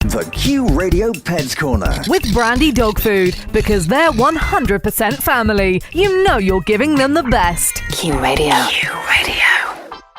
The Q Radio Pets Corner. With Brandy Dog Food, because they're 100% family. You know you're giving them the best. Q Radio. Q Radio.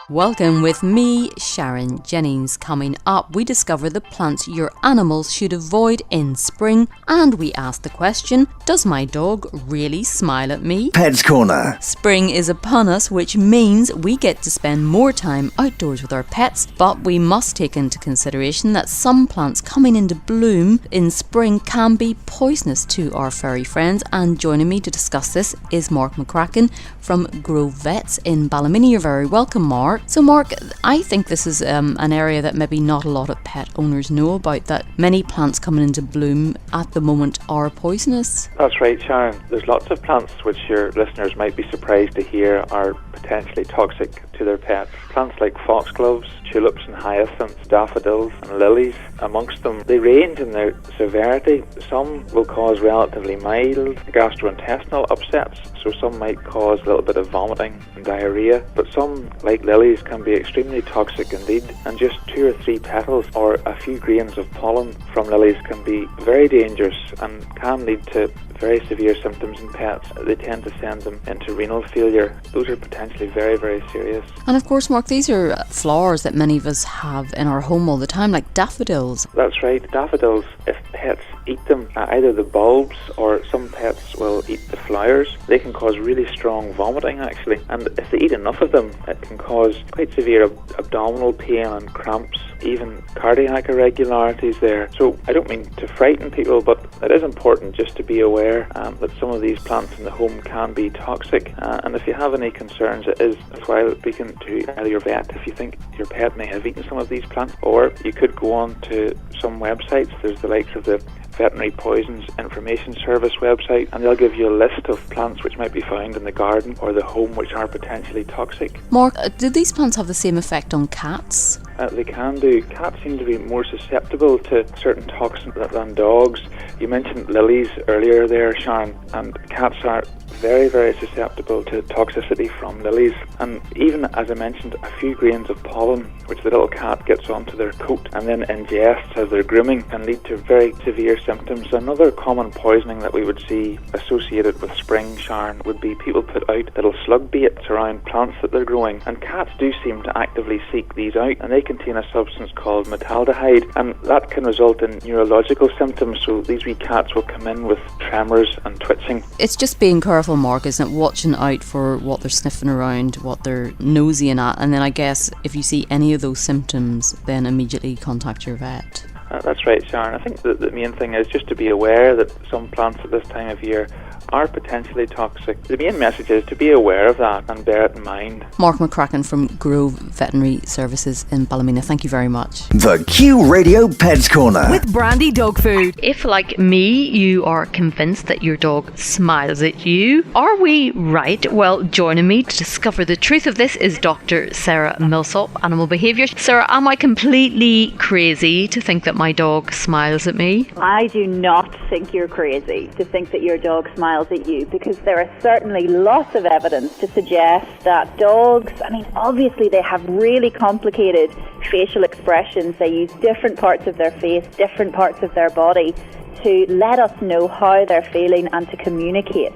Welcome with me, Sharon Jennings. Coming up, we discover the plants your animals should avoid in spring, and we ask the question, does my dog really smile at me? Pets Corner. Spring is upon us, which means we get to spend more time outdoors with our pets, but we must take into consideration that some plants coming into bloom in spring can be poisonous to our furry friends, and joining me to discuss this is Mark McCracken from Grove Vets in Ballymena. You're very welcome, Mark. So Mark, I think this is an area that maybe not a lot of pet owners know about, that many plants coming into bloom at the moment are poisonous. That's right, Sharon. There's lots of plants which your listeners might be surprised to hear are potentially toxic to their pets. Plants like foxgloves, tulips and hyacinths, daffodils and lilies. Amongst them, they range in their severity. Some will cause relatively mild gastrointestinal upsets, so some might cause a little bit of vomiting and diarrhea, but some, like lilies, can be extremely toxic indeed, and just 2 or 3 petals or a few grains of pollen from lilies can be very dangerous and can lead to very severe symptoms in pets. They tend to send them into renal failure. Those are potentially very, very serious. And of course, Mark, these are flowers that many of us have in our home all the time, like daffodils. That's right. Daffodils, if pets eat them, either the bulbs or some pets will eat the flowers, they can cause really strong vomiting actually. And if they eat enough of them, it can cause quite severe abdominal pain and cramps, even cardiac irregularities there. So I don't mean to frighten people, but it is important just to be aware that some of these plants in the home can be toxic. And if you have any concerns, it is worthwhile speaking to either your vet if you think your pet may have eaten some of these plants, or you could go on to some websites. There's the likes of the Veterinary Poisons Information Service website, and they'll give you a list of plants which might be found in the garden or the home which are potentially toxic. Mark, do these plants have the same effect on cats? They can do. Cats seem to be more susceptible to certain toxins than dogs. You mentioned lilies earlier there, Sharon, and cats are very, very susceptible to toxicity from lilies. And even, as I mentioned, a few grains of pollen, which the little cat gets onto their coat and then ingests as they're grooming, can lead to very severe symptoms. Another common poisoning that we would see associated with spring, Sharon, would be people put out little slug baits around plants that they're growing, and cats do seem to actively seek these out, and they contain a substance called metaldehyde, and that can result in neurological symptoms. So these wee cats will come in with tremors and twitching. It's just being careful, Mark, isn't it? Watching out for what they're sniffing around, what they're nosying at, and then I guess if you see any of those symptoms, then immediately contact your vet. That's right, Sharon. I think that the main thing is just to be aware that some plants at this time of year are potentially toxic. The main message is to be aware of that and bear it in mind. Mark McCracken from Grove Veterinary Services in Ballymena, thank you very much. The Q Radio Pets Corner. With Brandy Dog Food. If, like me, you are convinced that your dog smiles at you, are we right? Well, joining me to discover the truth of this is Dr. Sarah Millsop, Animal Behaviour. Sarah, am I completely crazy to think that my dog smiles at me? I do not think you're crazy to think that your dog smiles at you, because there are certainly lots of evidence to suggest that dogs, obviously they have really complicated facial expressions. They use different parts of their face, different parts of their body to let us know how they're feeling and to communicate.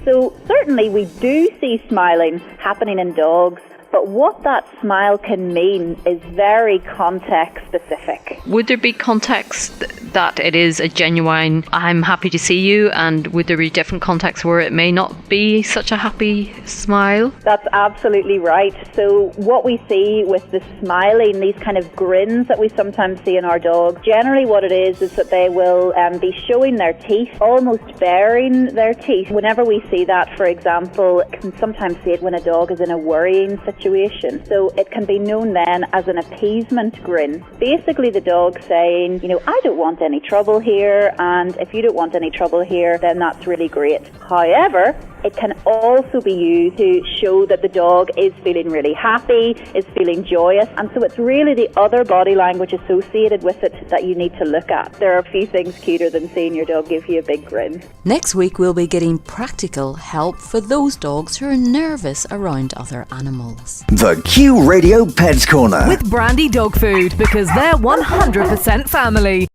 So certainly we do see smiling happening in dogs, but what that smile can mean is very context specific. Would there be context that it is a genuine, I'm happy to see you, and would there be different contexts where it may not be such a happy smile? That's absolutely right. So what we see with the smiling, these kind of grins that we sometimes see in our dogs, generally what it is that they will be showing their teeth, almost baring their teeth. Whenever we see that, for example, we can sometimes see it when a dog is in a worrying situation. So it can be known then as an appeasement grin. Basically the dog saying, I don't want any trouble here, and if you don't want any trouble here, then that's really great. However, it can also be used to show that the dog is feeling really happy, is feeling joyous, and so it's really the other body language associated with it that you need to look at. There are a few things cuter than seeing your dog give you a big grin. Next week we'll be getting practical help for those dogs who are nervous around other animals. The Q Radio Pets Corner. With Brandy Dog Food, because they're 100% family.